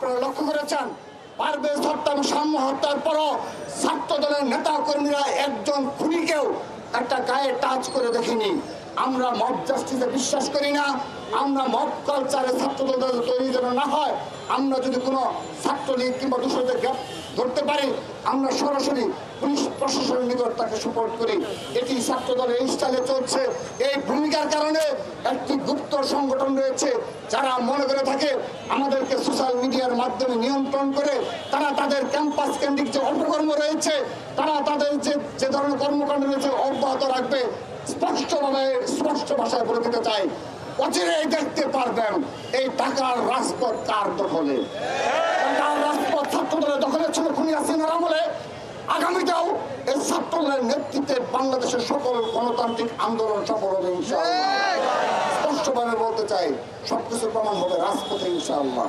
আপনারা লক্ষ্য করেছেন পারভেজ হত্যা এবং সাম্য হত্যার পরও ছাত্র দলের নেতা কর্মীরা একজন খুনিকেও একটা গায়ে টাচ করে দেখিনি। আমরা মব জাস্টিসে বিশ্বাস করি না। আমরা মব কালচারে ছাত্র দল তৈরি যেন না হয়। আমরা যদি কোনো ছাত্রলীগ কিংবা দোষীদের ধরতে পারি, আমরা সরাসরি পুলিশ প্রশাসনের নিকট তাকে সুপোর্ট করি। এটি ছাত্র দলের এই স্টাইলে চলছে। এই ভূমিকার কারণে একটি গুপ্ত সংগঠন রয়েছে যারা মনে করে থাকে আমাদেরকে সোশ্যাল মিডিয়ার মাধ্যমে নিয়ন্ত্রণ করে তারা তাদের ক্যাম্পাস কেন্দ্রিক যে অপকর্ম রয়েছে, তারা তাদের যে ধরনের কর্মকাণ্ড রয়েছে অব্যাহত রাখবে। স্পষ্ট ভাষায় বলে দিতে চাই, অচিরেই দেখতে পারবেন এই টাকার রাজপথ কার দখলে। টাকার রাজপথ ছাত্রদলের দখলে ছিল খুনি হাসিনার আমলে। আগামীটাও এই ছাত্রদলের নেতৃত্বে বাংলাদেশের সকল গণতান্ত্রিক আন্দোলন সফল হবে ইনশাআল্লাহ। স্পষ্টভাবে বলতে চাই, সবকিছু প্রমাণ হবে রাজপথে ইনশাআল্লাহ।